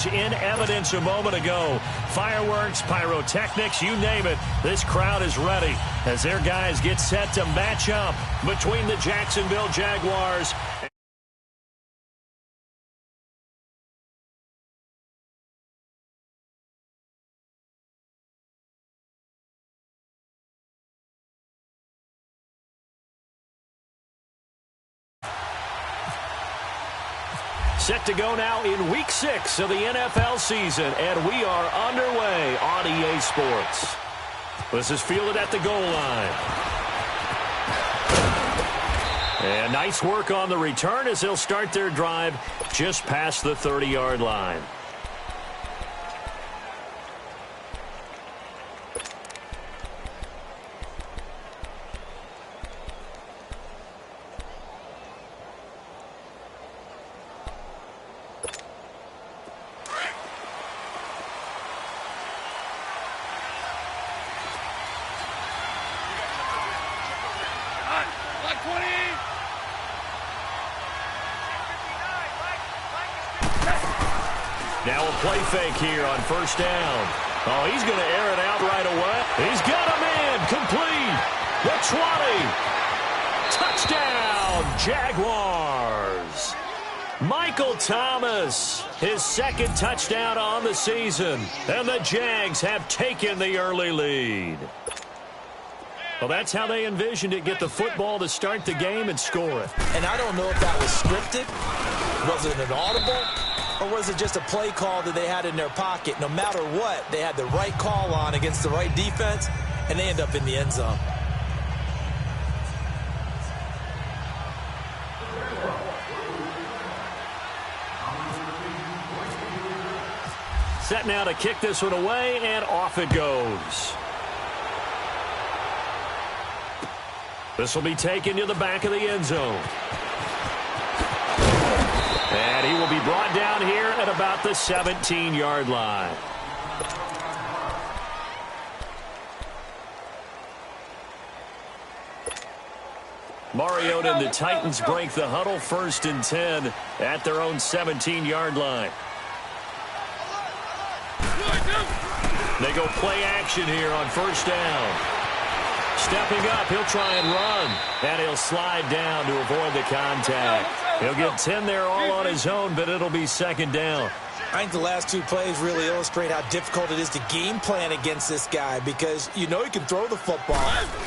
In evidence a moment ago. Fireworks, pyrotechnics, you name it. This crowd is ready as their guys get set to match up between the Jacksonville Jaguars. Set to go now in Week 6 of the NFL season, and we are underway on EA Sports. This is fielded at the goal line. And nice work on the return as they'll start their drive just past the 30-yard line. Now a play fake here on first down. Oh, he's going to air it out right away. He's got a man complete. The 20. Touchdown, Jaguars. Michael Thomas, his second touchdown on the season. And the Jags have taken the early lead. Well, that's how they envisioned it. Get the football to start the game and score it. And I don't know if that was scripted. Was it an audible? Or was it just a play call that they had in their pocket? No matter what, they had the right call on against the right defense, and they end up in the end zone. Set now to kick this one away, and off it goes. This will be taken to the back of the end zone. And he will be brought down here at about the 17-yard line. Mariota and the Titans break the huddle, 1st and 10 at their own 17-yard line. They go play action here on first down. Stepping up, he'll try and run. And he'll slide down to avoid the contact. He'll get 10 there all on his own, but it'll be 2nd down. I think the last two plays really illustrate how difficult it is to game plan against this guy because you know he can throw the football.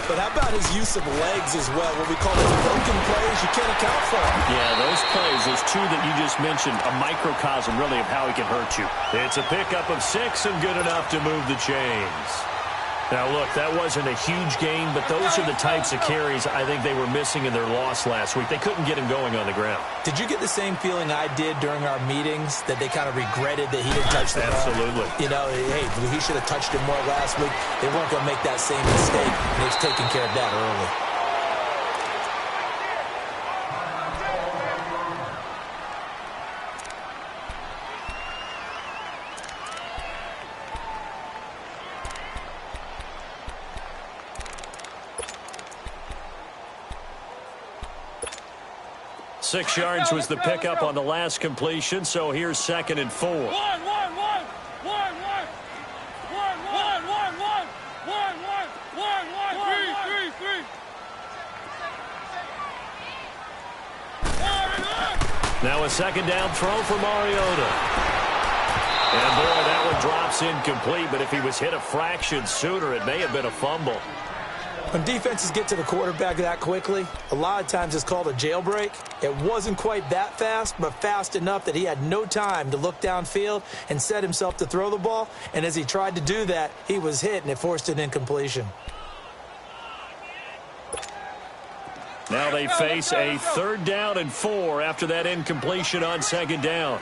But how about his use of legs as well? What we call those broken plays, you can't account for them. Yeah, those plays, those two that you just mentioned, a microcosm really of how he can hurt you. It's a pickup of 6 and good enough to move the chains. Now, look, that wasn't a huge gain, but those are the types of carries I think they were missing in their loss last week. They couldn't get him going on the ground. Did you get the same feeling I did during our meetings, that they kind of regretted that he didn't touch the ball? Absolutely. You know, hey, he should have touched him more last week. They weren't going to make that same mistake, and they've taken care of that early. Six yards was the pickup on the last completion, so here's 2nd and 4. Now a 2nd down throw for Mariota. And boy, that one drops incomplete, but if he was hit a fraction sooner, it may have been a fumble. When defenses get to the quarterback that quickly, a lot of times it's called a jailbreak. It wasn't quite that fast, but fast enough that he had no time to look downfield and set himself to throw the ball. And as he tried to do that, he was hit, and it forced an incompletion. Now they face a 3rd down and 4 after that incompletion on 2nd down.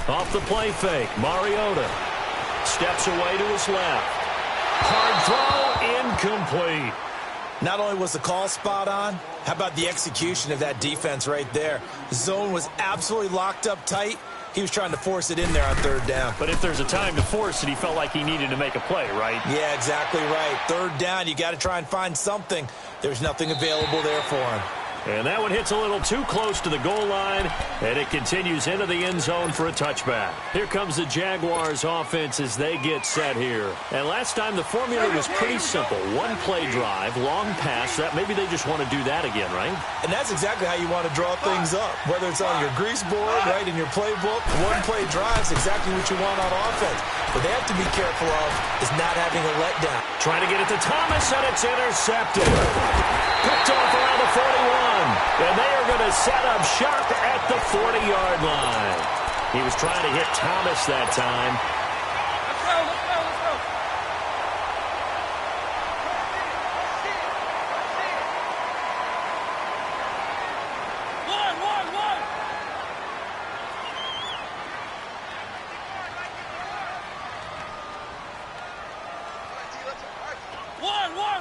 Off the play fake, Mariota steps away to his left. Hard throw, incomplete. Not only was the call spot on, how about the execution of that defense right there? The zone was absolutely locked up tight. He was trying to force it in there on third down. But if there's a time to force it, he felt like he needed to make a play, right? Yeah, exactly right. Third down, you got to try and find something. There's nothing available there for him. And that one hits a little too close to the goal line, and it continues into the end zone for a touchback. Here comes the Jaguars offense as they get set here. And last time the formula was pretty simple. One play drive, long pass. That maybe they just want to do that again, right? And that's exactly how you want to draw things up. Whether it's on your grease board, right, in your playbook, one play drive is exactly what you want on offense. What they have to be careful of is not having a letdown. Trying to get it to Thomas, and it's intercepted. Picked off around the 41. And they are going to set up shop at the 40-yard line. He was trying to hit Thomas that time. Let's go, let's go, let's go.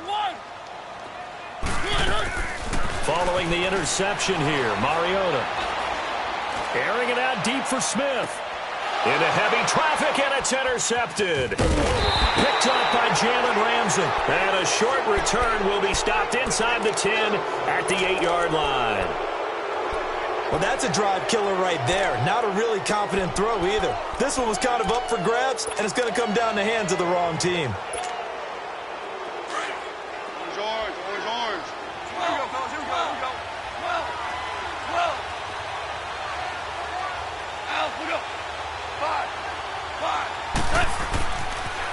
One. Following the interception here, Mariota. Airing it out deep for Smith. Into heavy traffic, and it's intercepted. Picked up by Jalen Ramsey. And a short return will be stopped inside the 10 at the 8-yard line. Well, that's a drive killer right there. Not a really confident throw either. This one was kind of up for grabs, and it's going to come down the hands of the wrong team.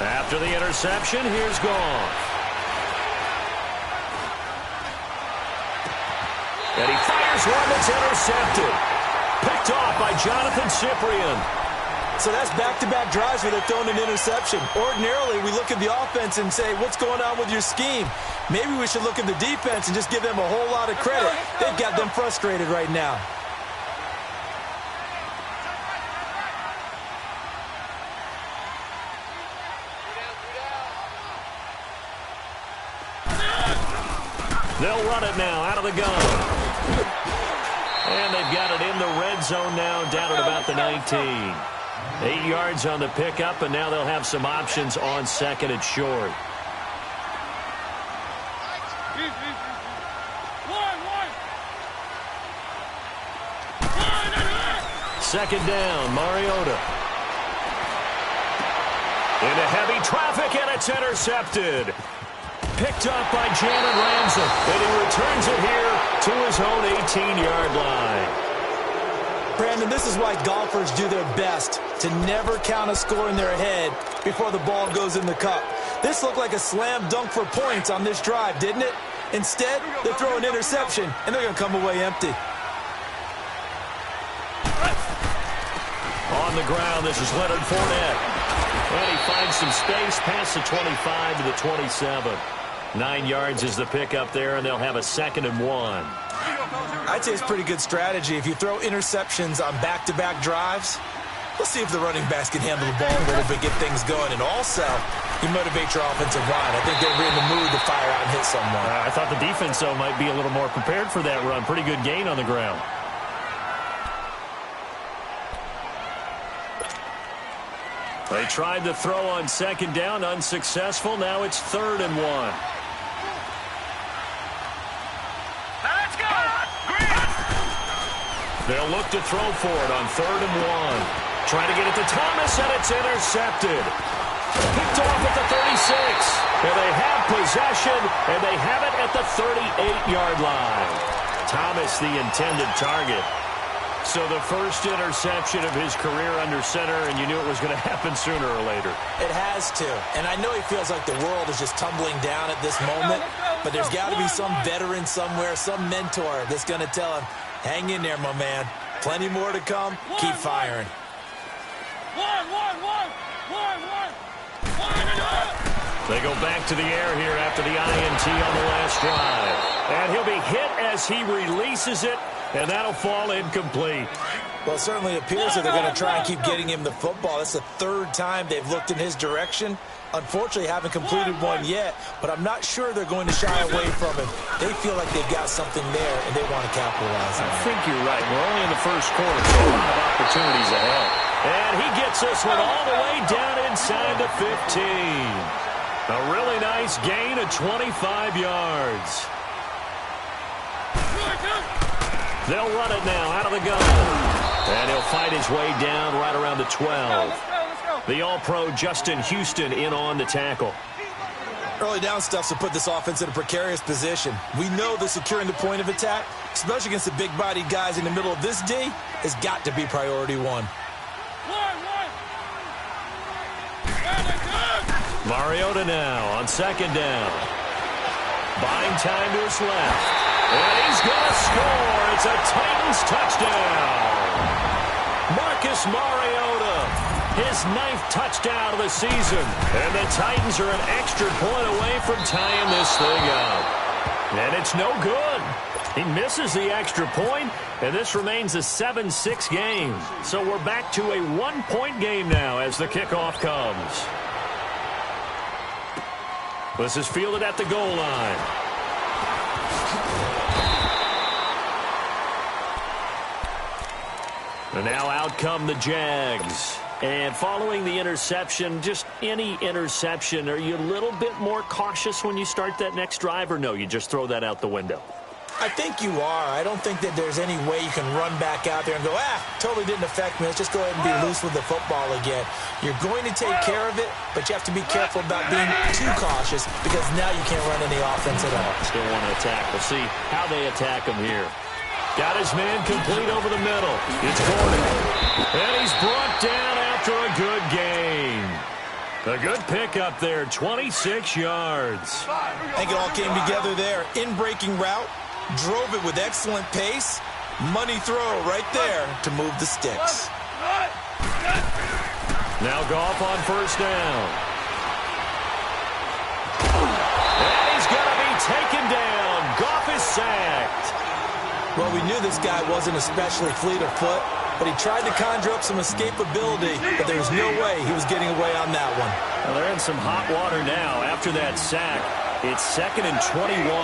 After the interception, here's Goff. And he fires one that's intercepted. Picked off by Jonathan Cyprien. So that's back-to-back drives where they're throwing an interception. Ordinarily, we look at the offense and say, what's going on with your scheme? Maybe we should look at the defense and just give them a whole lot of credit. They've got them frustrated right now. They'll run it now out of the gun. And they've got it in the red zone now, down at about the 19. 8 yards on the pickup, and now they'll have some options on second and short. Second down, Mariota. Into heavy traffic, and it's intercepted. Picked up by Jalen Ramsey, and he returns it here to his own 18-yard line. Brandon, this is why golfers do their best to never count a score in their head before the ball goes in the cup. This looked like a slam dunk for points on this drive, didn't it? Instead, they throw an interception, and they're going to come away empty. On the ground, this is Leonard Fournette. And he finds some space past the 25 to the 27. 9 yards is the pickup there, and they'll have a 2nd and 1. I'd say it's pretty good strategy. If you throw interceptions on back-to-back drives, let's see if the running backs can handle the ball a little bit, get things going. And also, you motivate your offensive line. I think they're in the mood to fire out and hit someone. I thought the defense, though, might be a little more prepared for that run. Pretty good gain on the ground. They tried to throw on second down, unsuccessful. Now it's 3rd and 1. Let's go! They'll look to throw for it on 3rd and 1. Trying to get it to Thomas, and it's intercepted. Picked off at the 36. And they have possession, and they have it at the 38-yard line. Thomas, the intended target. So the first interception of his career under center, and you knew it was going to happen sooner or later. It has to. And I know he feels like the world is just tumbling down at this moment, but there's got to be some veteran somewhere, some mentor that's going to tell him, hang in there, my man. Plenty more to come. Keep firing. They go back to the air here after the INT on the last drive. And he'll be hit as he releases it, and that'll fall incomplete. Well, it certainly appears that they're going to try and keep getting him the football. That's the third time they've looked in his direction. Unfortunately, haven't completed one yet, but I'm not sure they're going to shy away from him. They feel like they've got something there, and they want to capitalize on it. I think you're right. We're only in the first quarter, so a lot of opportunities ahead. And he gets this one all the way down inside the 15. A really nice gain of 25 yards. They'll run it now out of the gun. And he'll fight his way down right around the 12. The All-Pro Justin Houston in on the tackle. Early down stuffs will put this offense in a precarious position. We know that securing the point of attack, especially against the big-bodied guys in the middle of this D, has got to be priority one. Mariota now on second down. Buying time to his left. And he's going to score. It's a Titans touchdown. Marcus Mariota. His 9th touchdown of the season. And the Titans are an extra point away from tying this thing up. And it's no good. He misses the extra point, and this remains a 7-6 game. So we're back to a 1-point game now as the kickoff comes. This is fielded at the goal line. And now out come the Jags. And following the interception, just any interception, are you a little bit more cautious when you start that next drive, or no, you just throw that out the window? I think you are. I don't think that there's any way you can run back out there and go, totally didn't affect me. Let's just go ahead and be loose with the football again. You're going to take care of it, but you have to be careful about being too cautious because now you can't run any offense at all. Still want to attack. We'll see how they attack him here. Got his man complete over the middle. It's Gordon. And he's brought down after a good gain. A good pickup there, 26 yards. I think it all came together there. In-breaking route, drove it with excellent pace. Money throw right there to move the sticks. Now Goff on first down. And he's going to be taken down. Goff is sacked. Well, we knew this guy wasn't especially fleet of foot, but he tried to conjure up some escapability, but there was no way he was getting away on that one. Well, they're in some hot water now after that sack. It's 2nd and 21.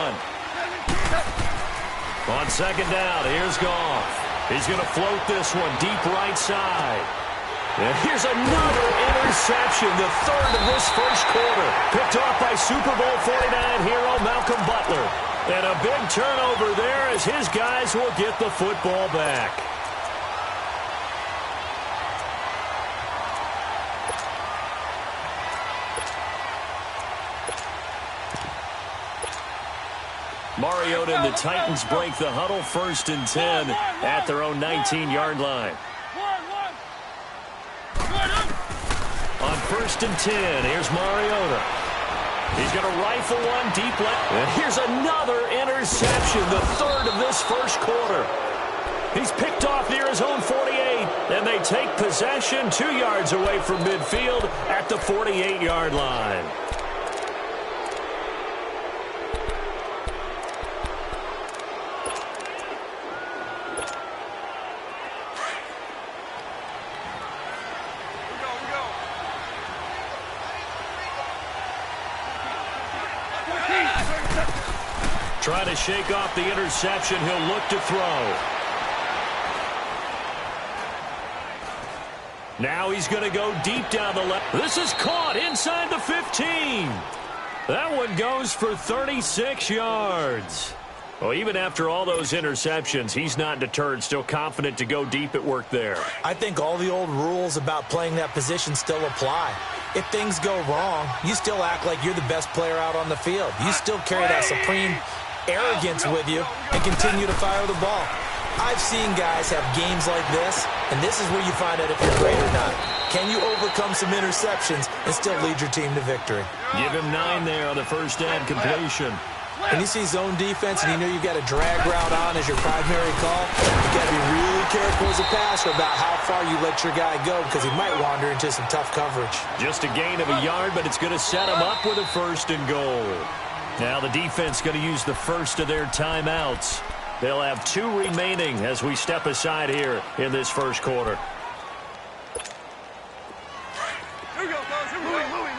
On second down, here's Goff. He's going to float this one deep right side. And here's another interception, the 3rd of this first quarter. Picked off by Super Bowl 49 hero Malcolm Butler. And a big turnover there as his guys will get the football back. Mariota and the Titans break the huddle, 1st and 10 at their own 19-yard line. On 1st and 10, here's Mariota. He's going to rifle one deep left. And here's another interception, the 3rd of this first quarter. He's picked off near his own 48, and they take possession 2 yards away from midfield at the 48-yard line. Trying to shake off the interception. He'll look to throw. Now he's going to go deep down the left. This is caught inside the 15. That one goes for 36 yards. Well, even after all those interceptions, he's not deterred, still confident to go deep at work there. I think all the old rules about playing that position still apply. If things go wrong, you still act like you're the best player out on the field. You still carry that supreme arrogance with you and continue to fire the ball. I've seen guys have games like this, and this is where you find out if you're great or not. Can you overcome some interceptions and still lead your team to victory? Give him 9 there on the first down completion. When you see zone defense and you know you've got a drag route on as your primary call, you've got to be really careful as a passer about how far you let your guy go because he might wander into some tough coverage. Just a gain of a yard, but it's going to set him up with a 1st and goal. Now the defense going to use the first of their timeouts. They'll have 2 remaining as we step aside here in this first quarter. Here we go, fellas. Here we go. Louie.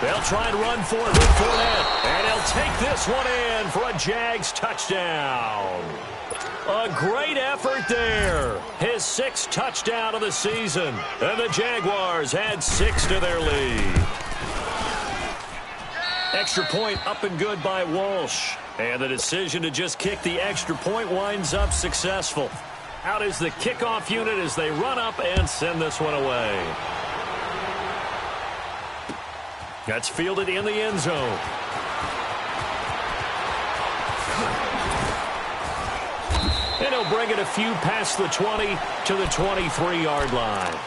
They'll try and run for it with Fournette. And he'll take this one in for a Jags touchdown. A great effort there. His 6th touchdown of the season. And the Jaguars add 6 to their lead. Extra point up and good by Walsh. And the decision to just kick the extra point winds up successful. Out is the kickoff unit as they run up and send this one away. That's fielded in the end zone. And he'll bring it a few past the 20 to the 23-yard line.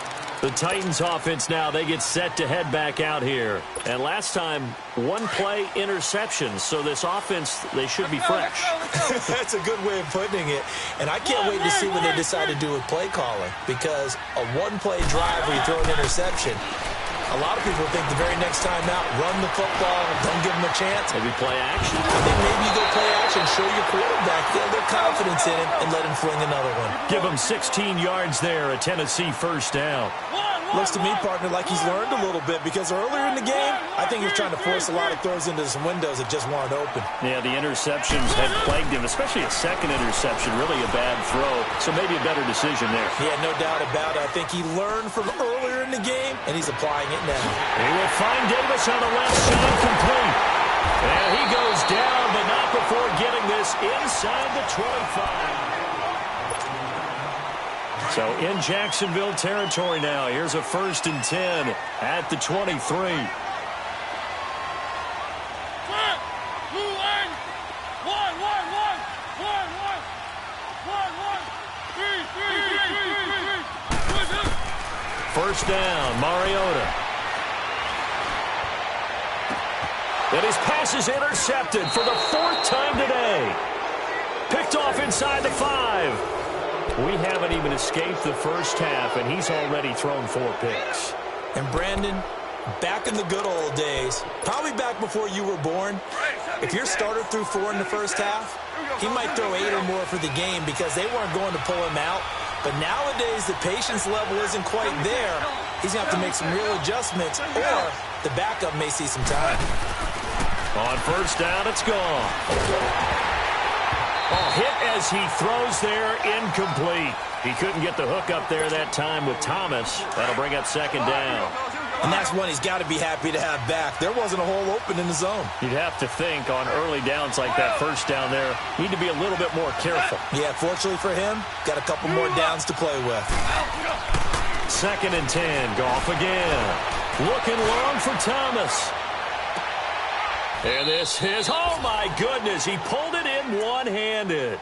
The Titans offense now, they get set to head back out here. And last time, 1-play interception. So this offense, they should be fresh. That's a good way of putting it. And I can't wait to see what they decide to do with play calling. Because a 1-play drive where you throw an interception, a lot of people think the very next time out, run the football, don't give them a chance. Maybe play action. I think maybe you go play action, show your quarterback, build their confidence in him, and let him fling another one. Give him 16 yards there, a Tennessee first down. Looks to me, partner, like he's learned a little bit because earlier in the game, I think he was trying to force a lot of throws into some windows that just weren't open. Yeah, the interceptions had plagued him, especially a second interception, really a bad throw. So maybe a better decision there. Yeah, no doubt about it. I think he learned from earlier in the game, and he's applying it now. He will find Davis on the left side, complete. And he goes down, but not before getting this inside the 25. So in Jacksonville territory now. Here's a 1st and 10 at the 23. First down, Mariota. And his pass is intercepted for the 4th time today. Picked off inside the 5. We haven't even escaped the first half, and he's already thrown 4 picks. And Brandon, back in the good old days, probably back before you were born, if your starter threw 4 in the first half, he might throw 8 or more for the game because they weren't going to pull him out. But nowadays, the patience level isn't quite there. He's going to have to make some real adjustments, or the backup may see some time. On first down, it's gone. Oh, hit as he throws there, incomplete. He couldn't get the hook up there that time with Thomas. That'll bring up 2nd down. And that's one he's got to be happy to have back. There wasn't a hole open in the zone. You'd have to think on early downs like that first down there, need to be a little bit more careful. Yeah, fortunately for him, got a couple more downs to play with. 2nd and 10, Goff again. Looking long for Thomas. And this is, oh my goodness, he pulled it in one-handed.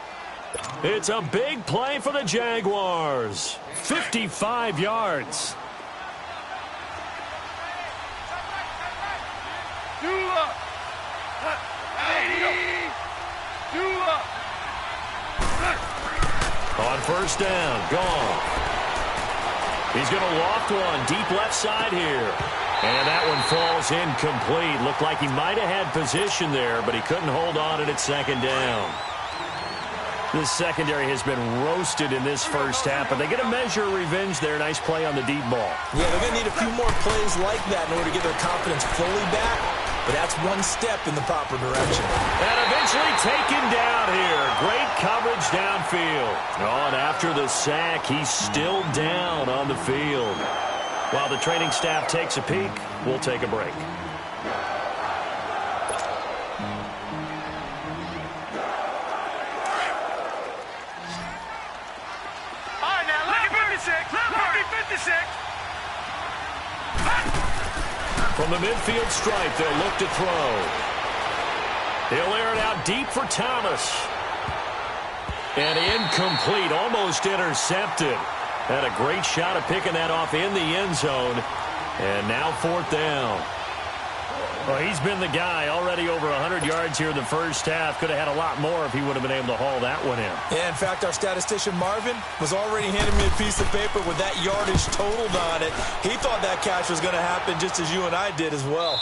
It's a big play for the Jaguars. 55 yards. On first down, gone. He's going to loft one deep left side here. And that one falls incomplete. Looked like he might have had position there, but he couldn't hold on it at 2nd down. This secondary has been roasted in this first half, but they get a measure of revenge there. Nice play on the deep ball. Yeah, they're going to need a few more plays like that in order to get their confidence fully back. But that's one step in the proper direction. And eventually taken down here. Great coverage downfield. Oh, and after the sack, he's still down on the field. While the training staff takes a peek, we'll take a break. All right, now, look at 56. Look at 56. From the midfield stripe, they'll look to throw. He'll air it out deep for Thomas. And incomplete, almost intercepted. Had a great shot of picking that off in the end zone. And now 4th down. Well, he's been the guy already over 100 yards here in the first half. Could have had a lot more if he would have been able to haul that one in. Yeah, in fact, our statistician Marvin was already handing me a piece of paper with that yardage totaled on it. He thought that catch was going to happen just as you and I did as well.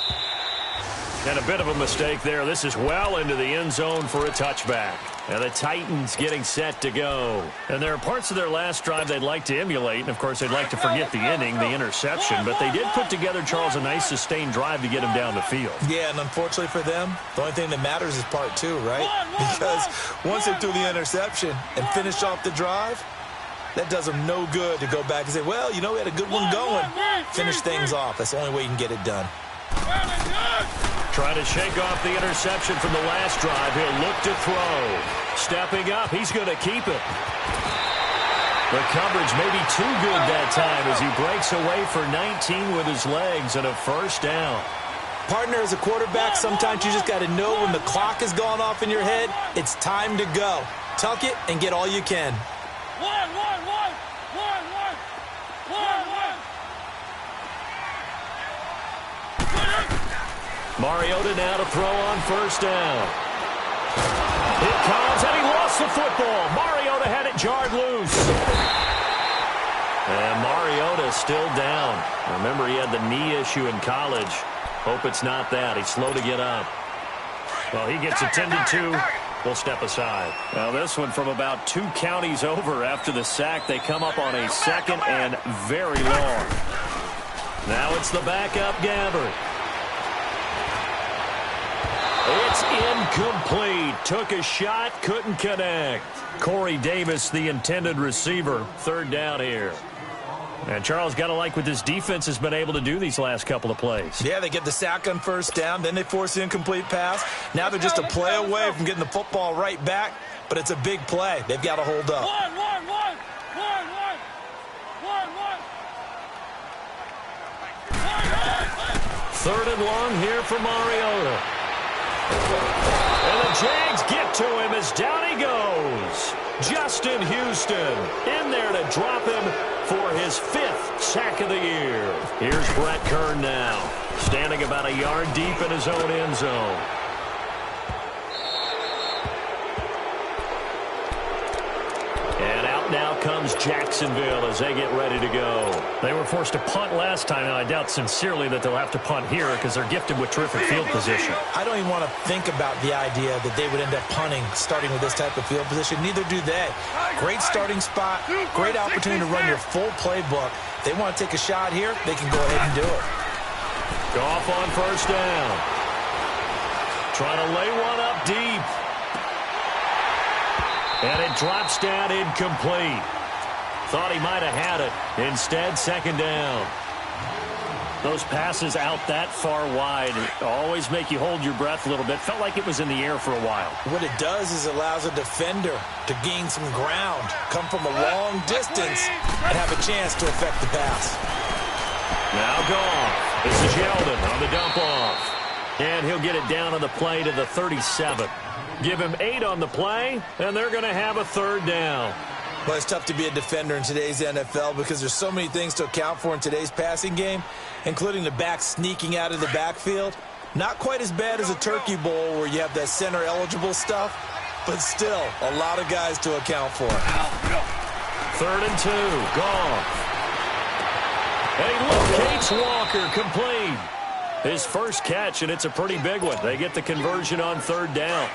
And a bit of a mistake there. This is well into the end zone for a touchback. And the Titans getting set to go. And there are parts of their last drive they'd like to emulate. And, of course, they'd like to forget the inning, the interception. But they did put together, Charles, a nice sustained drive to get him down the field. Yeah, and unfortunately for them, the only thing that matters is part two, right? Because once they threw the interception and finished off the drive, that does them no good to go back and say, well, you know, we had a good one going. Finish things off. That's the only way you can get it done. Trying to shake off the interception from the last drive. He'll look to throw. Stepping up. He's going to keep it. The coverage may be too good that time as he breaks away for 19 with his legs and a first down. Partner, as a quarterback, sometimes you just got to know when the clock has gone off in your head, it's time to go. Tuck it and get all you can. Mariota now to throw on first down. It comes, and he lost the football. Mariota had it jarred loose. And Mariota still down. Remember, he had the knee issue in college. Hope it's not that. He's slow to get up. Well, he gets attended to. We'll step aside. Now, this one from about 2 counties over after the sack. They come up on a second and very long. Now it's the backup Gabbert. It's incomplete. Took a shot, couldn't connect. Corey Davis, the intended receiver. Third down here. And Charles, got to like what this defense has been able to do these last couple of plays. Yeah, they get the sack on first down, then they force the incomplete pass. Now they're just a play away from getting the football right back, but it's a big play. They've got to hold up. Third and long here for Mariota. And the Jags get to him as down he goes. Justin Houston in there to drop him for his 5th sack of the year. Here's Brett Kern now, standing about a yard deep in his own end zone. And out now comes Jacksonville as they get ready to go. They were forced to punt last time, and I doubt sincerely that they'll have to punt here because they're gifted with terrific field position. I don't even want to think about the idea that they would end up punting starting with this type of field position. Neither do they. Great starting spot, great opportunity to run your full playbook. If they want to take a shot here, they can go ahead and do it. Goff on first down. Trying to lay one up deep. And it drops down incomplete. Thought he might have had it. Instead, second down. Those passes out that far wide always make you hold your breath a little bit. Felt like it was in the air for a while. What it does is allows a defender to gain some ground, come from a long distance, and have a chance to affect the pass. Now Goff. This is Yeldon on the dump off. And he'll get it down on the play to the 37. Give him 8 on the play, and they're going to have a third down. Well, it's tough to be a defender in today's NFL because there's so many things to account for in today's passing game, including the back sneaking out of the backfield. Not quite as bad as a Turkey Bowl where you have that center-eligible stuff, but still a lot of guys to account for. 3rd and 2, Goff. And he locates Walker, complete. His first catch, and it's a pretty big one. They get the conversion on 3rd down.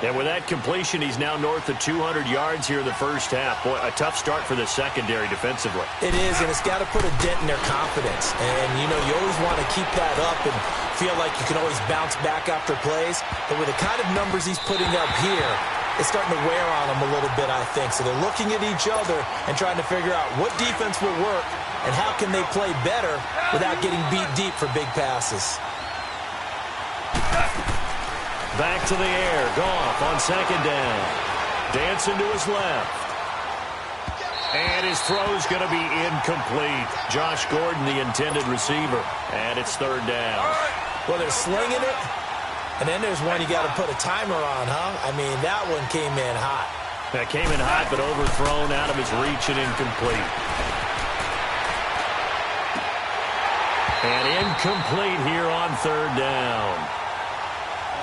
And with that completion, he's now north of 200 yards here in the first half. Boy, a tough start for the secondary defensively. It is, and it's got to put a dent in their confidence. And, you know, you always want to keep that up and feel like you can always bounce back after plays. But with the kind of numbers he's putting up here, it's starting to wear on them a little bit, I think. So they're looking at each other and trying to figure out what defense will work and how can they play better without getting beat deep for big passes. Back to the air. Goff on second down. Dancing to his left. And his throw's going to be incomplete. Josh Gordon, the intended receiver. And it's 3rd down. Well, they're slinging it. And then there's one you got to put a timer on, huh? I mean, that one came in hot. That came in hot, but overthrown out of his reach and incomplete. And incomplete here on 3rd down.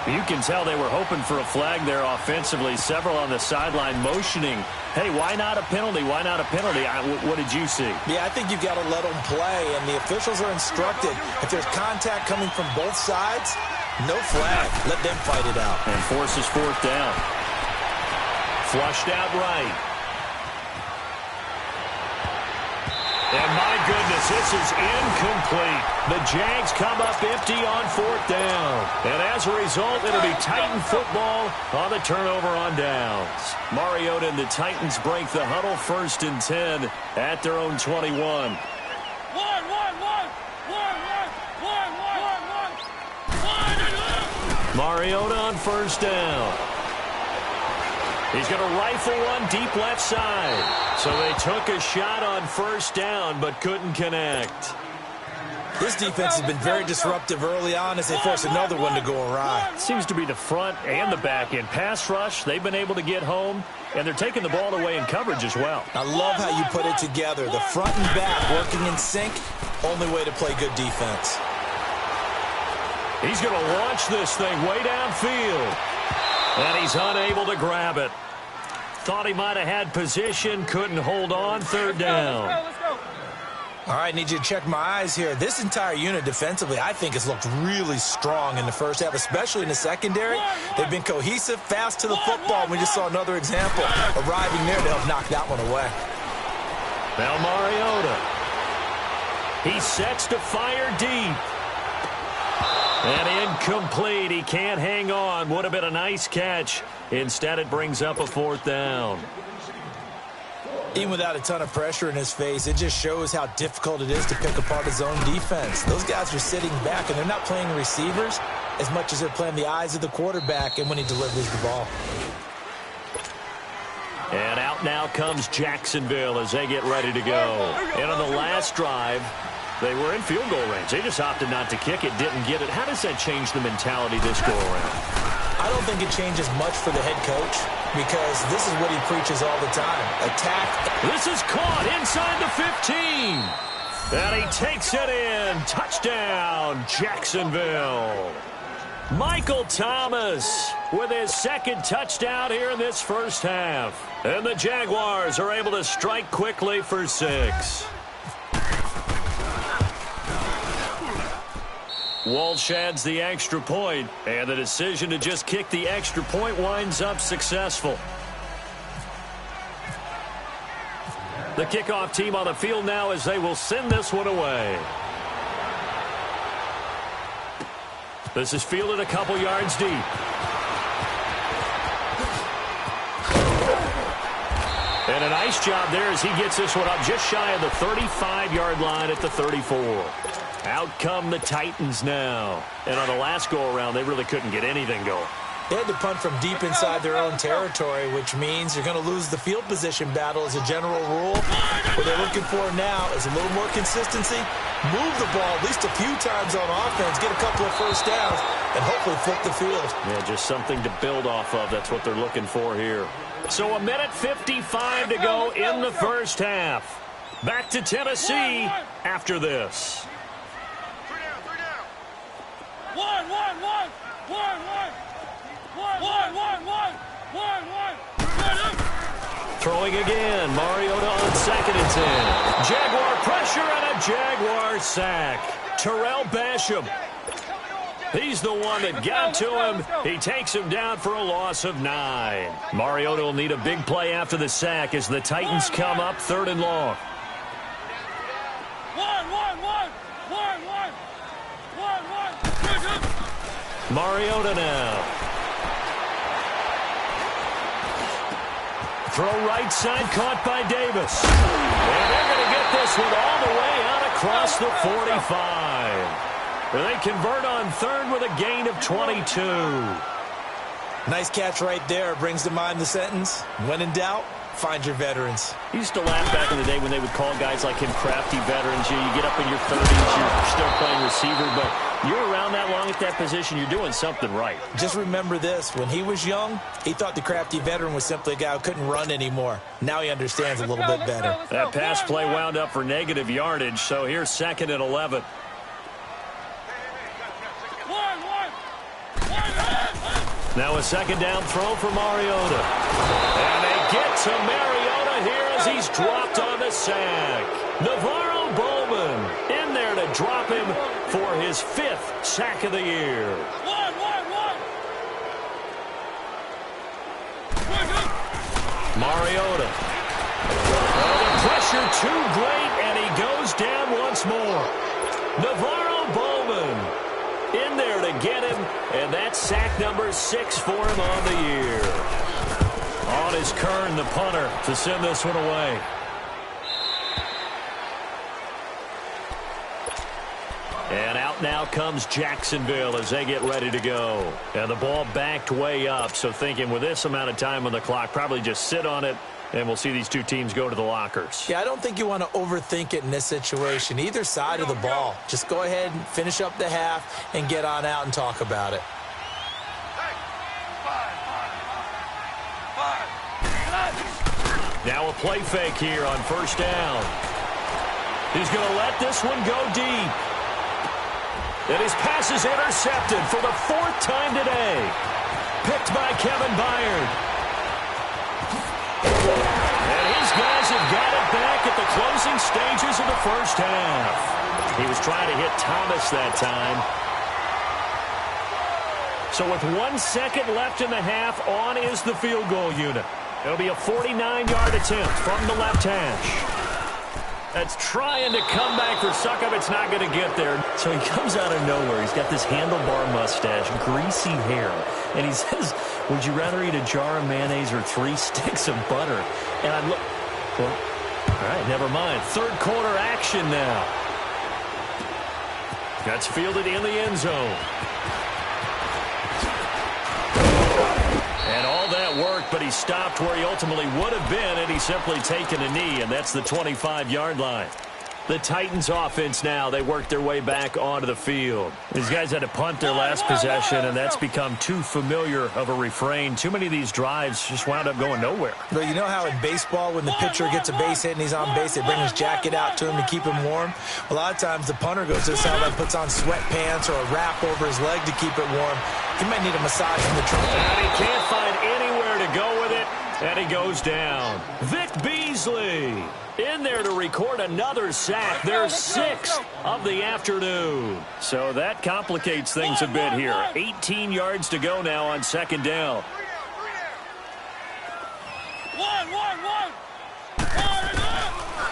You can tell they were hoping for a flag there offensively. Several on the sideline motioning, hey, why not a penalty? Why not a penalty? What did you see? Yeah, I think you've got to let them play, and the officials are instructed. If there's contact coming from both sides, no flag. Let them fight it out. And forces fourth down. Flushed out right. And my goodness, this is incomplete. The Jags come up empty on fourth down. And as a result, it'll be Titan football on the turnover on downs. Mariota and the Titans break the huddle, 1st and 10 at their own 21. Mariota on 1st down. He's going to rifle one deep left side. So they took a shot on 1st down but couldn't connect. This defense has been very disruptive early on as they force another one to go awry. Seems to be the front and the back end. Pass rush, they've been able to get home, and they're taking the ball away in coverage as well. I love how you put it together. The front and back working in sync, only way to play good defense. He's going to launch this thing way downfield. And he's unable to grab it. Thought he might have had position, couldn't hold on, 3rd down. Let's go. All right, need you to check my eyes here. This entire unit defensively, I think, has looked really strong in the first half, especially in the secondary. They've been cohesive, fast to the football, and we just saw another example arriving there to help knock that one away. Now Mariota. He sets to fire deep. And incomplete. He can't hang on. Would have been a nice catch. Instead, it brings up a 4th down. Even without a ton of pressure in his face, it just shows how difficult it is to pick apart his own defense. Those guys are sitting back, and they're not playing receivers as much as they're playing the eyes of the quarterback and when he delivers the ball. And out now comes Jacksonville as they get ready to go. And on the last drive, they were in field goal range. They just opted not to kick it, didn't get it. How does that change the mentality this go-around? I don't think it changes much for the head coach because this is what he preaches all the time. Attack. This is caught inside the 15. And he takes it in. Touchdown, Jacksonville. Michael Thomas with his 2nd touchdown here in this first half. And the Jaguars are able to strike quickly for 6. Walsh adds the extra point, and the decision to just kick the extra point winds up successful. The kickoff team on the field now as they will send this one away. This is fielded a couple yards deep. And a nice job there as he gets this one up just shy of the 35-yard line at the 34. Out come the Titans now. And on the last go-around, they really couldn't get anything going. They had to punt from deep inside their own territory, which means you're going to lose the field position battle as a general rule. What they're looking for now is a little more consistency, move the ball at least a few times on offense, get a couple of first downs, and hopefully flip the field. Yeah, just something to build off of. That's what they're looking for here. So 1:55 to go in the first half. Back to Tennessee after this. Throwing again. Mariota on 2nd and 10. Jaguar pressure and a Jaguar sack. Terrell Basham. He's the one that got to him. He takes him down for a loss of 9. Mariota will need a big play after the sack as the Titans come up 3rd and long. Mariota now. Throw right side caught by Davis. And they're going to get this one all the way out across the 45. They convert on 3rd with a gain of 22. Nice catch right there. Brings to mind the sentence, when in doubt, find your veterans. I used to laugh back in the day when they would call guys like him crafty veterans. You get up in your 30s, you're still playing receiver, but you're around that long at that position, you're doing something right. Just remember this. When he was young, he thought the crafty veteran was simply a guy who couldn't run anymore. Now he understands a little bit better. That pass play wound up for negative yardage, so here's 2nd and 11. Now a second down throw for Mariota. And they get to Mariota here as he's dropped on the sack. Navarro Bowman in there to drop him for his 5th sack of the year. Mariota. Oh, the pressure too great, and he goes down once more. Navarro Bowman in there to get him, and that's sack number 6 for him on the year. On is Kern, the punter, to send this one away. And out now comes Jacksonville as they get ready to go. And the ball backed way up, so thinking with this amount of time on the clock, probably just sit on it, and we'll see these two teams go to the lockers. Yeah, I don't think you want to overthink it in this situation. Either side of the ball. Just go ahead and finish up the half and get on out and talk about it. Now a play fake here on first down. He's going to let this one go deep. And his pass is intercepted for the 4th time today. Picked by Kevin Byard. And his guys have got it back at the closing stages of the first half. He was trying to hit Thomas that time. So with 1 second left in the half, on is the field goal unit. It'll be a 49-yard attempt from the left hash. That's trying to come back for Succop. It's not going to get there. So he comes out of nowhere. He's got this handlebar mustache, greasy hair. And he says, would you rather eat a jar of mayonnaise or 3 sticks of butter? And I look, well, all right, never mind. 3rd quarter action now. That's fielded in the end zone. And all that worked, but he stopped where he ultimately would have been, and he's simply taken a knee, and that's the 25-yard line. The Titans offense now, they work their way back onto the field. These guys had to punt their last possession, and that's become too familiar of a refrain. Too many of these drives just wound up going nowhere. But you know how in baseball, when the pitcher gets a base hit and he's on base, they bring his jacket out to him to keep him warm? A lot of times the punter goes to the sideline, puts on sweatpants or a wrap over his leg to keep it warm. He might need a massage from the trumpet. And he can't find anywhere to go with it, and he goes down. Vic Beasley in there to record another sack. Their 6th of the afternoon. So that complicates things a bit here. 18 yards to go now on second down.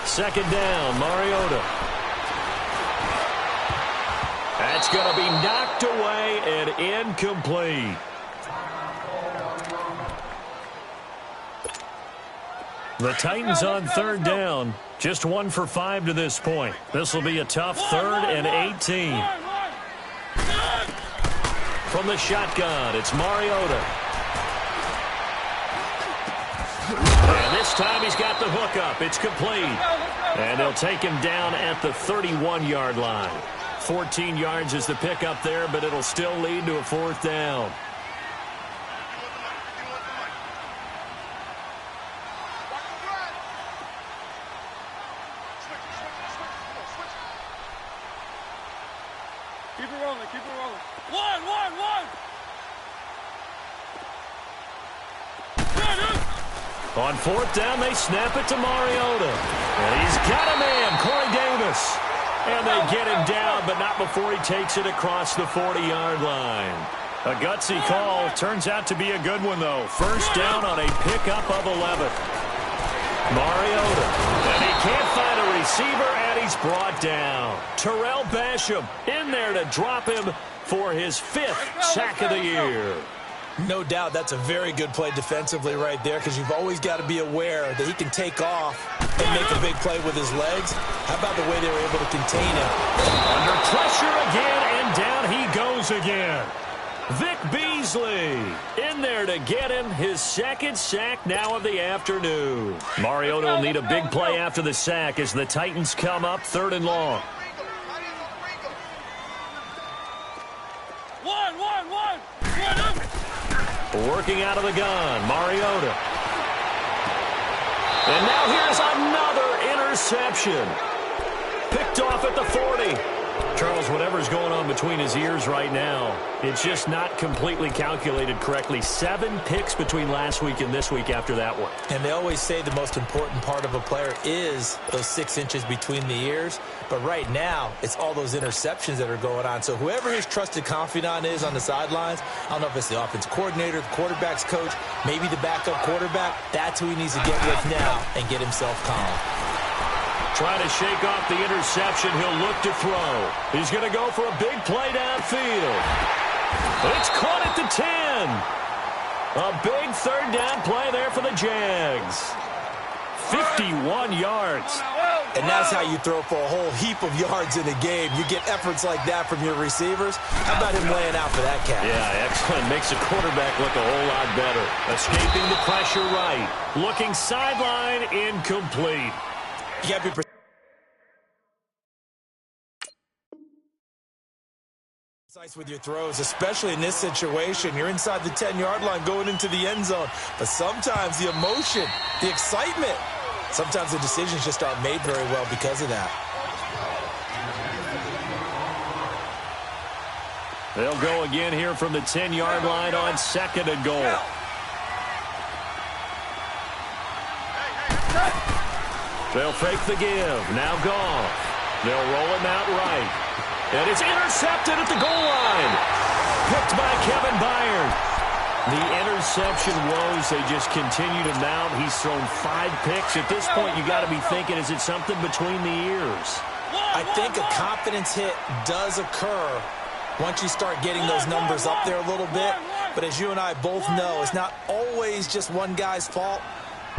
Second down, Mariota. That's going to be knocked away and incomplete. The Titans on 3rd down. Just 1 for 5 to this point. This will be a tough 3rd and 18. From the shotgun, it's Mariota. And this time he's got the hook up. It's complete. And they'll take him down at the 31-yard line. 14 yards is the pickup there, but it'll still lead to a 4th down. Keep it rolling, keep it rolling. One. On 4th down, they snap it to Mariota. And he's got a man, Corey Davis. And they get him down, but not before he takes it across the 40-yard line. A gutsy call. Turns out to be a good one, though. First down on a pickup of 11. Mariota. And he can't find a receiver, and he's brought down. Terrell Basham in there to drop him for his 5th sack of the year. No doubt that's a very good play defensively right there, because you've always got to be aware that he can take off and make a big play with his legs. How about the way they were able to contain him? Under pressure again, and down he goes again. Vic Beasley in there to get him his 2nd sack now of the afternoon. Mariota will need a big play after the sack as the Titans come up 3rd and long. Working out of the gun, Mariota. And now here's another interception. Picked off at the 40. Charles, whatever's going on between his ears right now, it's just not completely calculated correctly. 7 picks between last week and this week after that one. And they always say the most important part of a player is those 6 inches between the ears. But right now, it's all those interceptions that are going on. So whoever his trusted confidant is on the sidelines, I don't know if it's the offense coordinator, the quarterback's coach, maybe the backup quarterback, that's who he needs to get with now and get himself calm. Trying to shake off the interception. He'll look to throw. He's going to go for a big play downfield. It's caught at the 10. A big third down play there for the Jags. 51 yards. And that's how you throw for a whole heap of yards in a game. You get efforts like that from your receivers. How about him laying out for that catch? Yeah, excellent. Makes the quarterback look a whole lot better. Escaping the pressure right. Looking sideline, incomplete. You got to be precise with your throws, especially in this situation. You're inside the 10-yard line going into the end zone. But sometimes the emotion, the excitement, sometimes the decisions just aren't made very well because of that. They'll go again here from the 10-yard line on 2nd and goal. They'll fake the give. Now Goff. They'll roll him out right. And it's intercepted at the goal line. Picked by Kevin Byard. The interception woes, they just continue to mount. He's thrown 5 picks. At this point, you got to be thinking, is it something between the ears? I think a confidence hit does occur once you start getting those numbers up there a little bit. But as you and I both know, it's not always just one guy's fault.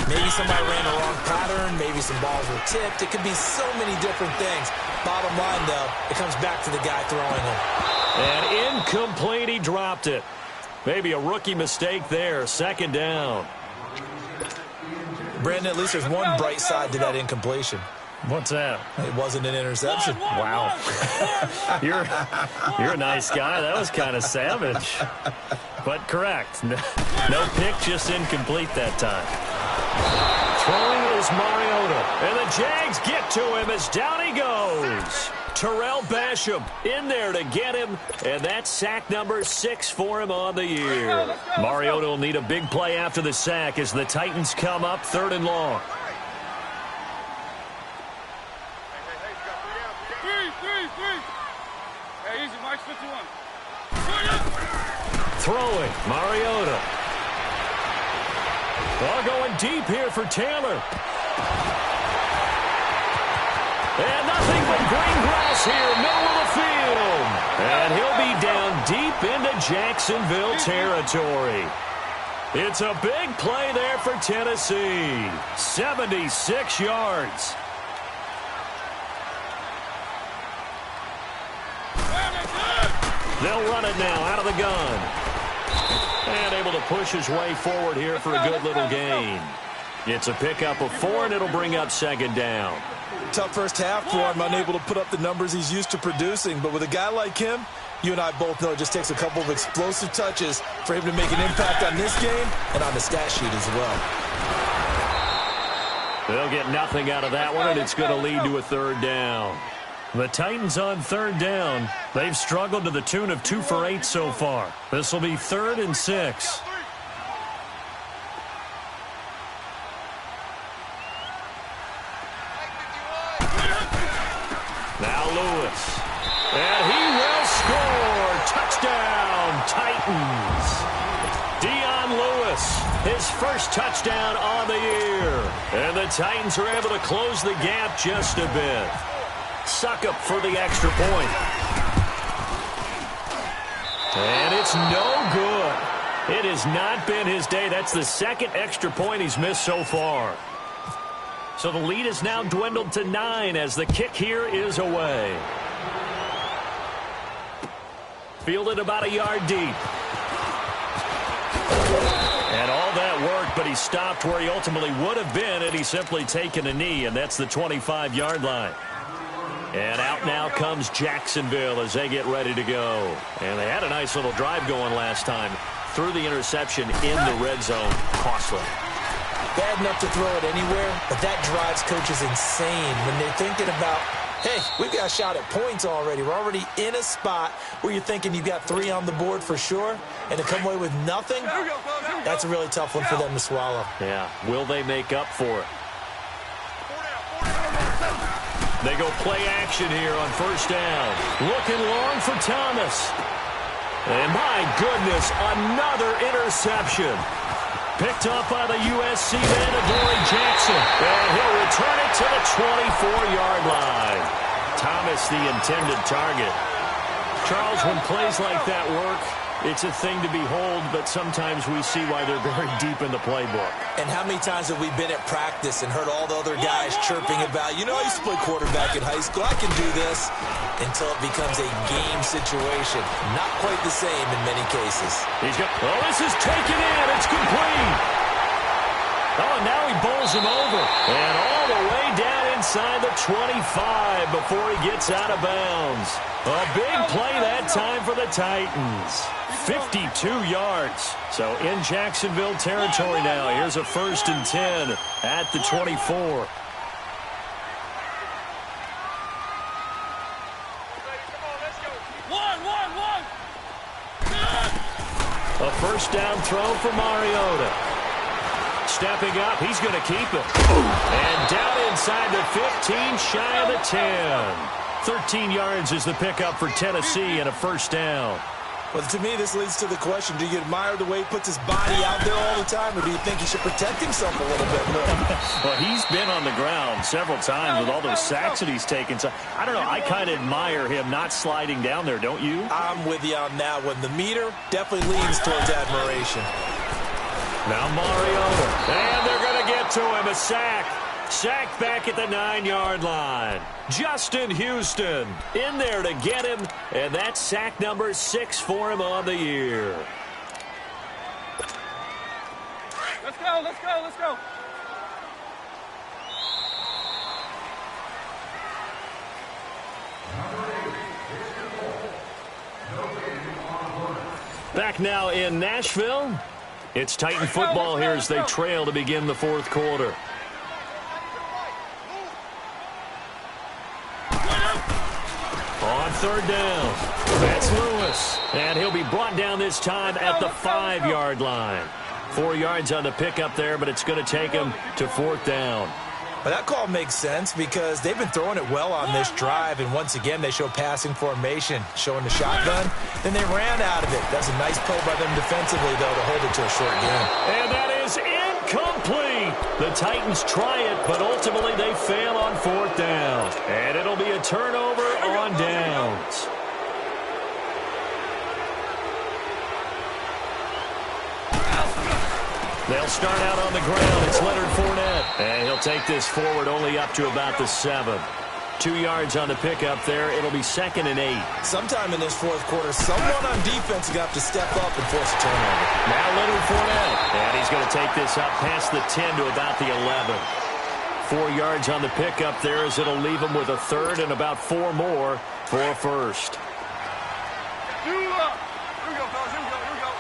Maybe somebody ran the wrong pattern. Maybe some balls were tipped. It could be so many different things. Bottom line, though, it comes back to the guy throwing them. And incomplete, he dropped it. Maybe a rookie mistake there. 2nd down. Brandon, at least there's one bright side to that incompletion. What's that? It wasn't an interception. Wow. You're a nice guy. That was kind of savage. But correct. No pick, just incomplete that time. Throwing is Mariota. And the Jags get to him as down he goes. Terrell Basham in there to get him. And that's sack number 6 for him on the year. Mariota will need a big play after the sack as the Titans come up 3rd and long. Hey, easy, Mike, 51. Throwing, Mariota. Ball going deep here for Taylor. And nothing but green grass here, middle of the field. And he'll be down deep into Jacksonville territory. It's a big play there for Tennessee. 76 yards. They'll run it now out of the gun. And able to push his way forward here for a good little gain. It's a pickup of 4, and it'll bring up 2nd down. Tough first half for him, unable to put up the numbers he's used to producing. But with a guy like him, you and I both know it just takes a couple of explosive touches for him to make an impact on this game and on the stat sheet as well. They'll get nothing out of that one, and it's going to lead to a 3rd down. The Titans on 3rd down. They've struggled to the tune of 2 for 8 so far. This will be 3rd and 6. Now Lewis. And he will score. Touchdown, Titans. Dion Lewis, his first touchdown on the year. And the Titans are able to close the gap just a bit. Succop for the extra point. And it's no good. It has not been his day. That's the 2nd extra point he's missed so far. So the lead is now dwindled to 9 as the kick here is away. Fielded about a yard deep. And all that worked, but he stopped where he ultimately would have been had he simply taken a knee, and that's the 25-yard line. And out now comes Jacksonville as they get ready to go. And they had a nice little drive going last time. Threw the interception in the red zone. Costly. Bad enough to throw it anywhere, but that drives coaches insane when they're thinking about Hey, we've got a shot at points already. We're already in a spot where you're thinking you've got 3 on the board for sure, and to come away with nothing, that's a really tough one for them to swallow. Yeah, will they make up for it? They go play action here on first down. Looking long for Thomas. And my goodness, another interception. Picked up by the USC man, Adoree Jackson. And he'll return it to the 24-yard line. Thomas, the intended target. Charles, when plays like that work, it's a thing to behold, but sometimes we see why they're very deep in the playbook. And how many times have we been at practice and heard all the other guys chirping about, you know, I used to play quarterback in high school, I can do this, until it becomes a game situation. Not quite the same in many cases. This is taken in. It's complete. Oh, and now he bowls him over. And all the way down inside the 25 before he gets out of bounds. A big play that time for the Titans. 52 yards. So in Jacksonville territory now. Here's a 1st and 10 at the 24. A first down throw for Mariota. Stepping up, he's going to keep it. And down inside the 15, shy of the 10. 13 yards is the pickup for Tennessee and a first down. Well, to me, this leads to the question, do you admire the way he puts his body out there all the time, or do you think he should protect himself a little bit more? Well, he's been on the ground several times with all those sacks that he's taken. So, I don't know, I kind of admire him not sliding down there, don't you? I'm with you on that one. The meter definitely leans towards admiration. Now Mariota, and they're going to get to him, a sack. Sacked back at the 9-yard line. Justin Houston in there to get him, and that's sack number 6 for him on the year. Let's go, let's go, let's go. Back now in Nashville. It's Titan football here as they trail to begin the 4th quarter. On 3rd down, that's Lewis. And he'll be brought down this time at the 5-yard line. 4 yards on the pickup there, but it's going to take him to 4th down. But that call makes sense because they've been throwing it well on this drive, and once again they show passing formation, showing the shotgun. Then they ran out of it. That's a nice play by them defensively, though, to hold it to a short game. And that is incomplete. The Titans try it, but ultimately they fail on 4th down. And it'll be a turnover on downs. They'll start out on the ground. It's Leonard Fournette. And he'll take this forward only up to about the 7. 2 yards on the pickup there. It'll be 2nd and 8. Sometime in this 4th quarter, someone on defense is going to have to step up and force a turnover. Now Leonard Fournette. And he's going to take this up past the 10 to about the 11. 4 yards on the pickup there as it'll leave him with a 3rd and about 4 more for a 1st. Here we go, fellas, here we go.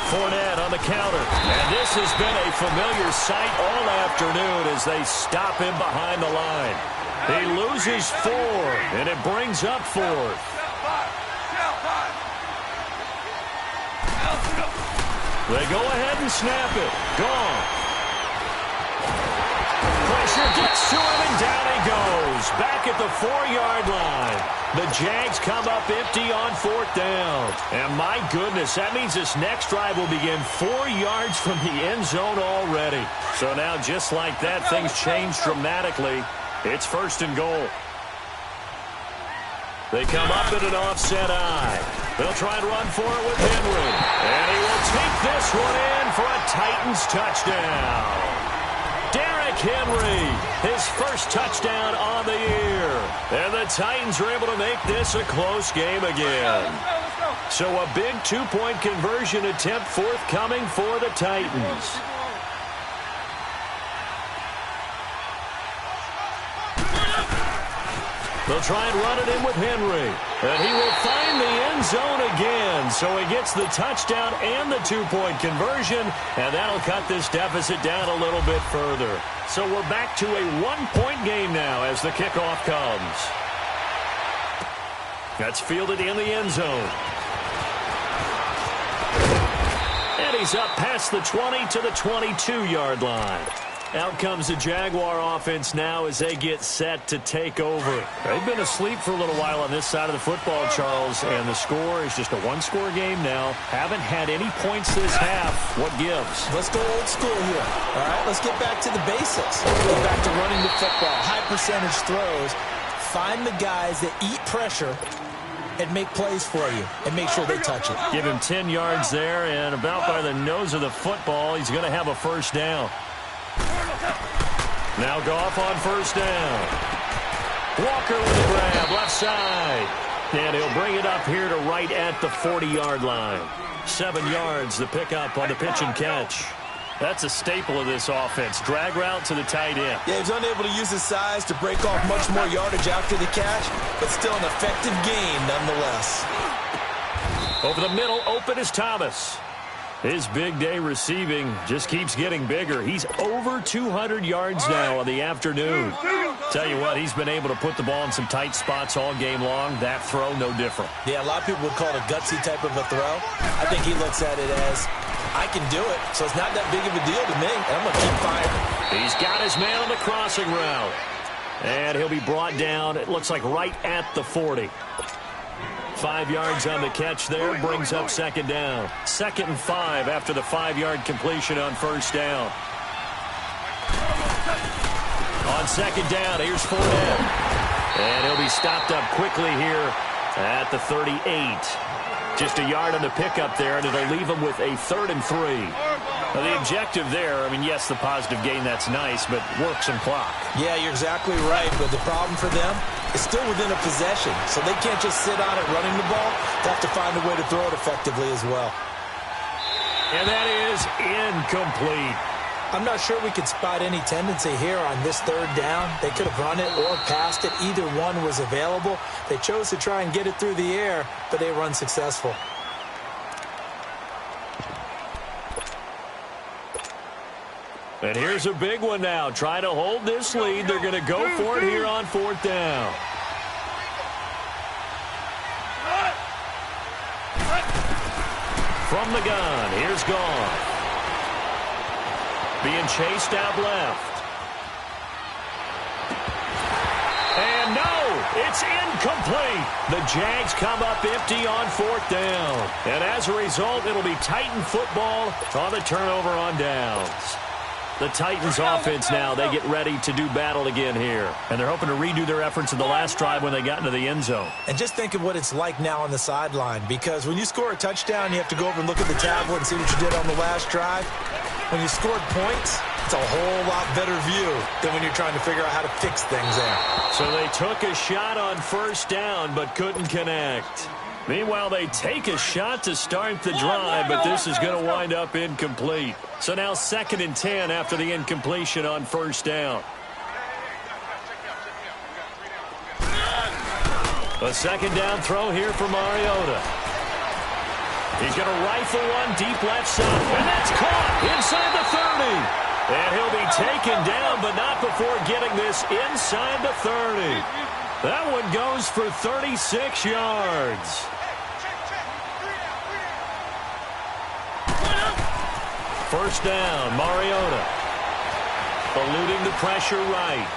Fournette on the counter. And this has been a familiar sight all afternoon as they stop him behind the line. He loses 4, and it brings up 4th. They go ahead and snap it. Gone. Pressure gets to him, and down he goes. Back at the 4-yard line. The Jags come up empty on 4th down. And my goodness, that means this next drive will begin 4 yards from the end zone already. So now, just like that, things change dramatically. It's 1st and goal. They come up in an offset eye. They'll try and run for it with Henry. And he will take this one in for a Titans touchdown. Derrick Henry, his first touchdown on the year. And the Titans are able to make this a close game again. So a big 2-point conversion attempt forthcoming for the Titans. They'll try and run it in with Henry. And he will find the end zone again. So he gets the touchdown and the two-point conversion. And that'll cut this deficit down a little bit further. So we're back to a one-point game now as the kickoff comes. That's fielded in the end zone. And he's up past the 20 to the 22-yard line. Out comes the Jaguar offense now as they get set to take over. They've been asleep for a little while on this side of the football, Charles, and the score is just a one-score game now. Haven't had any points this half. What gives? Let's go old school here. All right, let's get back to the basics. Get back to running the football, high percentage throws. Find the guys that eat pressure and make plays for you and make sure they touch it. Give him 10 yards there, and about by the nose of the football, he's going to have a first down. Now Goff on first down. Walker with the grab, left side. And he'll bring it up here to right at the 40-yard line. 7 yards, the pickup on the pitch and catch. That's a staple of this offense. Drag route to the tight end. Yeah, he's unable to use his size to break off much more yardage after the catch, but still an effective gain nonetheless. Over the middle, open is Thomas. His big day receiving just keeps getting bigger. He's over 200 yards now on the afternoon. Tell you what, he's been able to put the ball in some tight spots all game long. That throw, no different. Yeah, a lot of people would call it a gutsy type of a throw. I think he looks at it as, I can do it, so it's not that big of a deal to me, and I'm going to keep firing. He's got his man on the crossing route. And he'll be brought down, it looks like right at the 40. 5 yards on the catch there, brings up second down. 2nd and 5 after the 5-yard completion on first down. On second down, here's Fournette. And he'll be stopped up quickly here at the 38. Just a yard on the pickup there, and it'll leave him with a 3rd and 3. Now, the objective there, I mean, yes, the positive gain, that's nice, but work some clock. Yeah, you're exactly right, but the problem for them is still within a possession, so they can't just sit on it running the ball. They have to find a way to throw it effectively as well. And that is incomplete. I'm not sure we could spot any tendency here on this 3rd down. They could have run it or passed it. Either one was available. They chose to try and get it through the air, but they were unsuccessful. And here's a big one now. Trying to hold this lead. They're going to go for it here on 4th down. From the gun, here's Goff. Being chased out left. And no, it's incomplete. The Jags come up empty on 4th down. And as a result, it'll be Titan football on the turnover on downs. The Titans offense now, they get ready to do battle again here. And they're hoping to redo their efforts in the last drive when they got into the end zone. And just think of what it's like now on the sideline, because when you score a touchdown, you have to go over and look at the tablet and see what you did on the last drive. When you scored points, it's a whole lot better view than when you're trying to figure out how to fix things there. So they took a shot on first down but couldn't connect. Meanwhile, they take a shot to start the drive, but this is going to wind up incomplete. So now 2nd and 10 after the incompletion on first down. A 2nd down throw here for Mariota. He's going to rifle one deep left side, and that's caught inside the 30. And he'll be taken down, but not before getting this inside the 30. That one goes for 36 yards. First down, Mariota. Eluding the pressure right.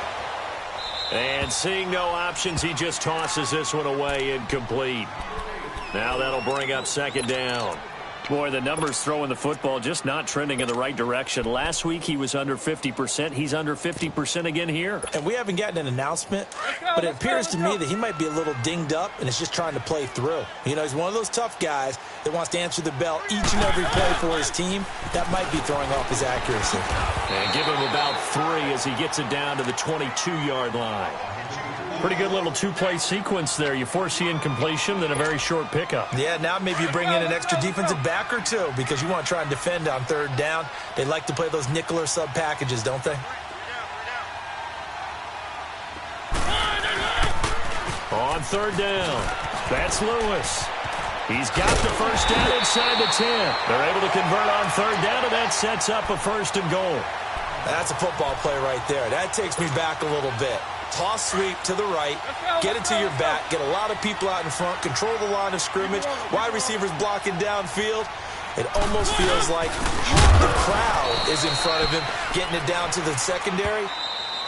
And seeing no options, he just tosses this one away, incomplete. Now that'll bring up 2nd down. Boy, the numbers throwing the football just not trending in the right direction. Last week he was under 50%. He's under 50% again here. And we haven't gotten an announcement, but it appears to me that he might be a little dinged up and is just trying to play through. You know, he's one of those tough guys that wants to answer the bell each and every play for his team. That might be throwing off his accuracy. And give him about 3 as he gets it down to the 22-yard line. Pretty good little 2-play sequence there. You force the incompletion, then a very short pickup. Yeah, now maybe you bring in an extra defensive back or two because you want to try and defend on 3rd down. They like to play those nickel or sub packages, don't they? On third down, that's Lewis. He's got the first down inside the 10. They're able to convert on third down, and that sets up a first and goal. That's a football play right there. That takes me back a little bit. Toss sweep to the right, get it to your back, get a lot of people out in front, control the line of scrimmage, wide receivers blocking downfield. It almost feels like the crowd is in front of him, getting it down to the secondary.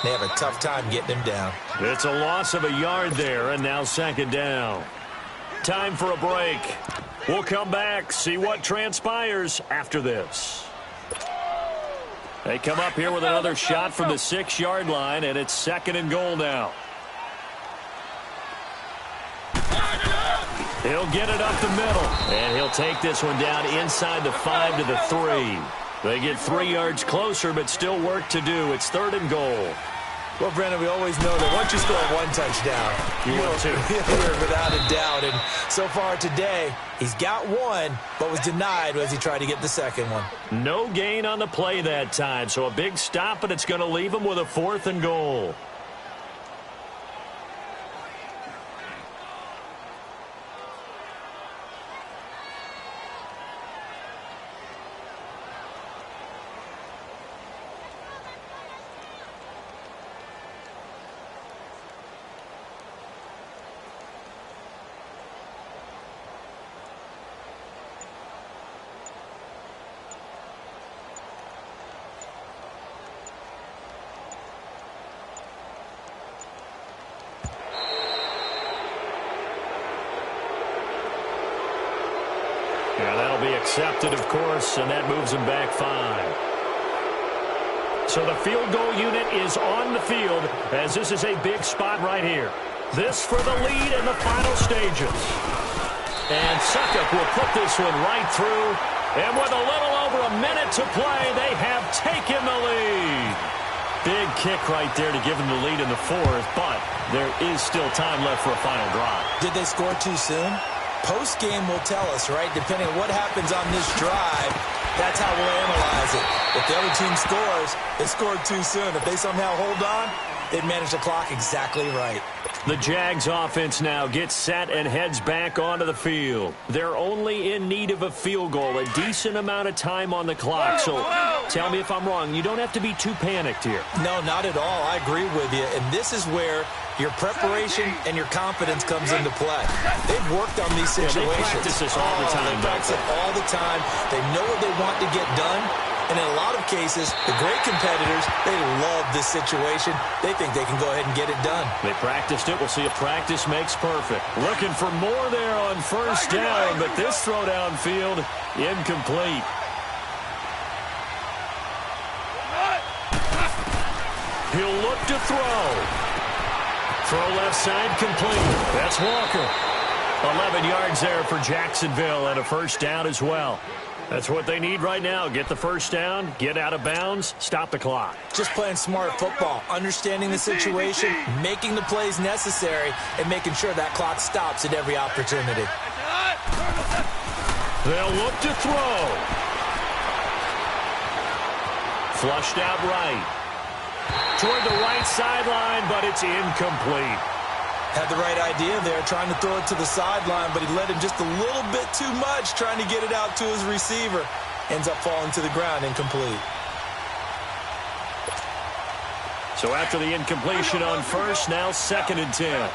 They have a tough time getting him down. It's a loss of a yard there, and now second down. Time for a break. We'll come back, see what transpires after this. They come up here with another shot from the 6-yard line, and it's second and goal now. He'll get it up the middle, and he'll take this one down inside the 5 to the 3. They get 3 yards closer, but still work to do. It's third and goal. Well, Brandon, we always know that once you score one touchdown, you want to. Without a doubt. And so far today, he's got one, but was denied as he tried to get the second one. No gain on the play that time, so a big stop, and it's going to leave him with a fourth and goal. Yeah, that'll be accepted, of course, and that moves him back 5. So the field goal unit is on the field, as this is a big spot right here. This for the lead in the final stages. And Succop will put this one right through, and with a little over a minute to play, they have taken the lead. Big kick right there to give them the lead in the fourth, but there is still time left for a final drive. Did they score too soon? Post-game will tell us, right? Depending on what happens on this drive, that's how we'll analyze it. If the other team scores, they scored too soon. If they somehow hold on, they've managed the clock exactly right. The Jags offense now gets set and heads back onto the field. They're only in need of a field goal, a decent amount of time on the clock. So tell me if I'm wrong. You don't have to be too panicked here. No, not at all. I agree with you. And this is where your preparation and your confidence comes into play. They've worked on these situations. Yeah, they practice this all the time. They practice it all the time. They know what they want to get done. And in a lot of cases, the great competitors, they love this situation. They think they can go ahead and get it done. They practiced it. We'll see if practice makes perfect. Looking for more there on first down, but this throw downfield, incomplete. He'll look to throw. Throw left side complete. That's Walker. 11 yards there for Jacksonville and a first down as well. That's what they need right now. Get the first down, get out of bounds, stop the clock. Just playing smart football, understanding the situation, making the plays necessary, and making sure that clock stops at every opportunity. They'll look to throw. Flushed out right. Toward the right sideline, but it's incomplete. Had the right idea there, trying to throw it to the sideline, but he let him just a little bit too much, trying to get it out to his receiver. Ends up falling to the ground, incomplete. So after the incompletion on first, now 2nd and 10.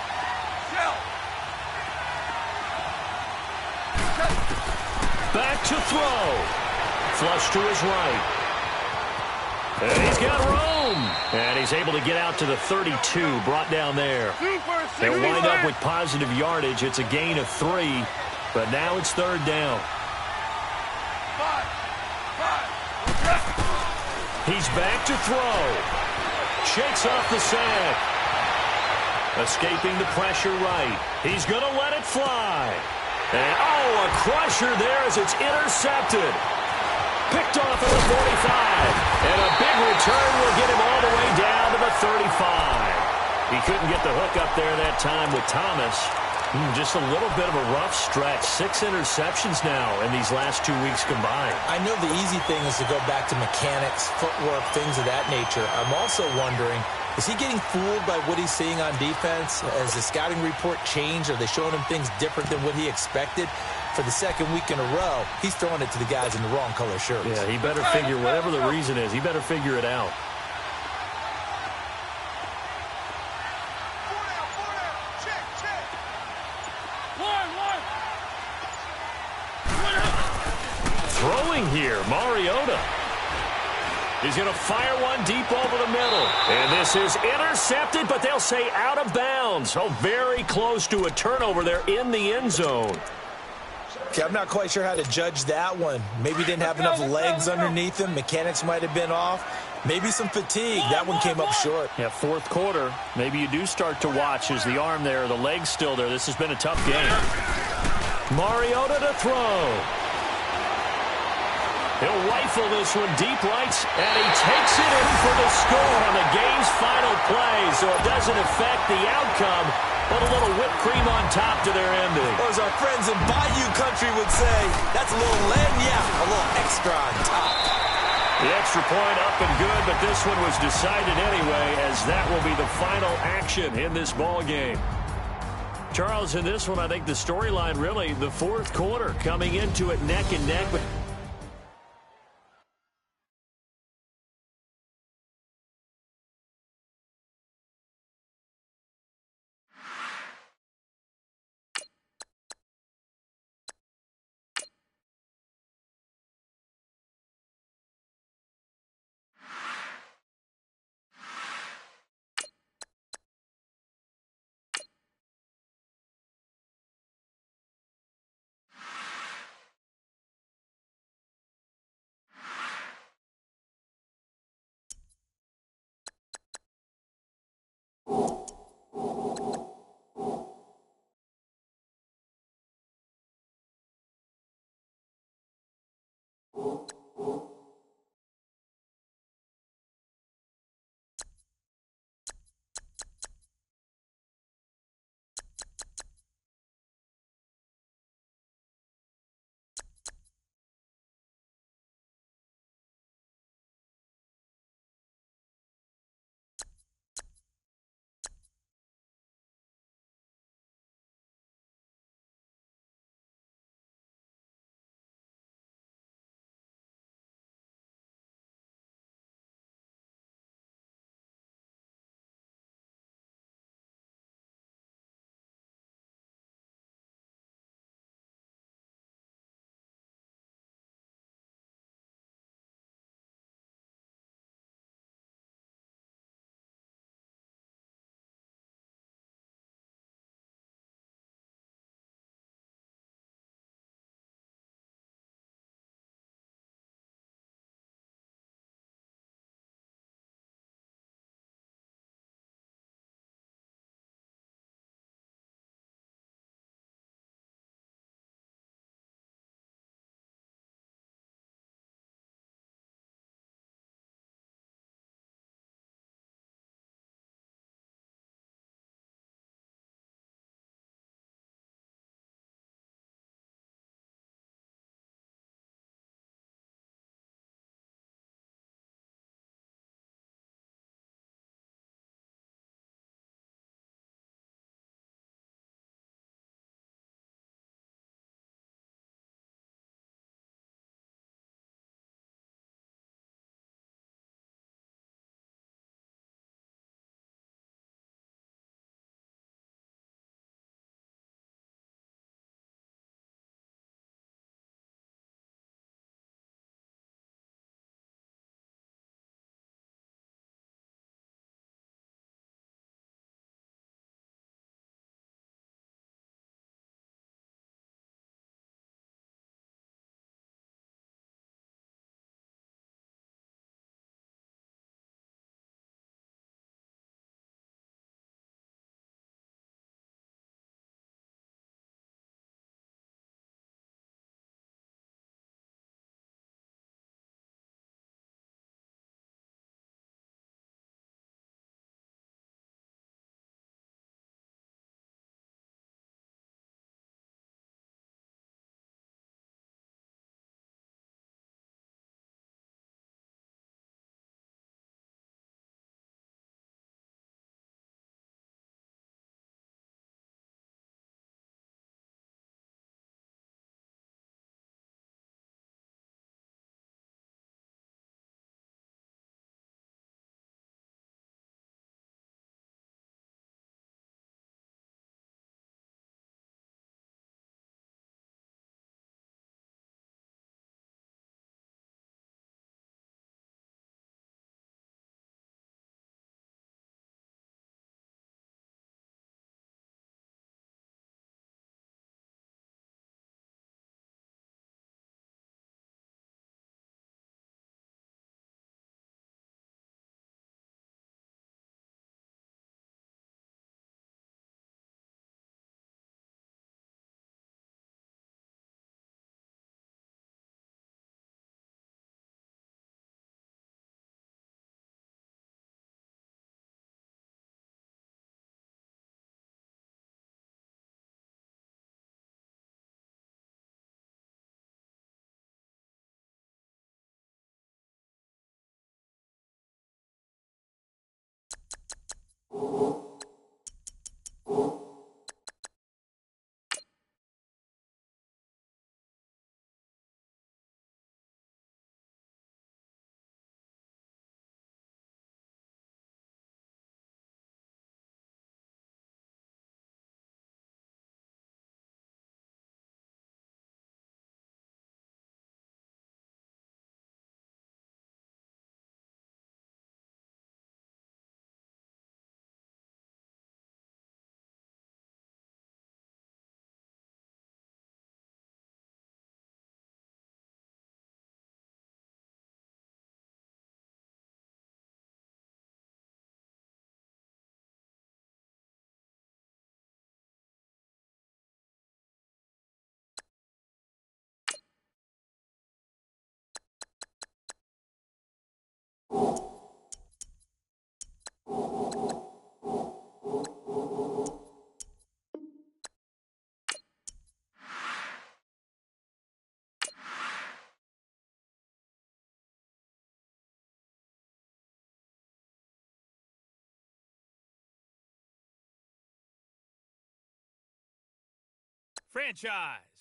Back to throw. Flush to his right. And he's got room. And he's able to get out to the 32, brought down there. They'll wind up with positive yardage. It's a gain of 3, but now it's third down. He's back to throw. Shakes off the sack. Escaping the pressure right. He's going to let it fly. And, a crusher there as it's intercepted. Picked off at the 45. And a big return will get him all the way down to the 35. He couldn't get the hook up there that time with Thomas. Just a little bit of a rough stretch. 6 interceptions now in these last 2 weeks combined. I know the easy thing is to go back to mechanics, footwork, things of that nature. I'm also wondering, is he getting fooled by what he's seeing on defense? Has the scouting report changed? Are they showing him things different than what he expected? For the second week in a row, he's throwing it to the guys in the wrong color shirts. Yeah, he better figure, whatever the reason is, he better figure it out. Throwing here, Mariota. He's going to fire one deep over the middle. And this is intercepted, but they'll say out of bounds. Oh, very close to a turnover there in the end zone. Okay, I'm not quite sure how to judge that one. Maybe he didn't have enough legs underneath him. Mechanics might have been off. Maybe some fatigue. That one came up short. Yeah, fourth quarter. Maybe you do start to watch. Is the arm there, the leg's still there? This has been a tough game. Mariota to throw. He'll rifle this one deep right, and he takes it in for the score on the game's final play, so it doesn't affect the outcome, but a little whipped cream on top to their ending. Or as our friends in Bayou Country would say, that's a little lagniappe, a little extra on top. The extra point up and good, but this one was decided anyway, as that will be the final action in this ball game. Charles, in this one, I think the storyline really, the fourth quarter, coming into it neck and neck. Franchise.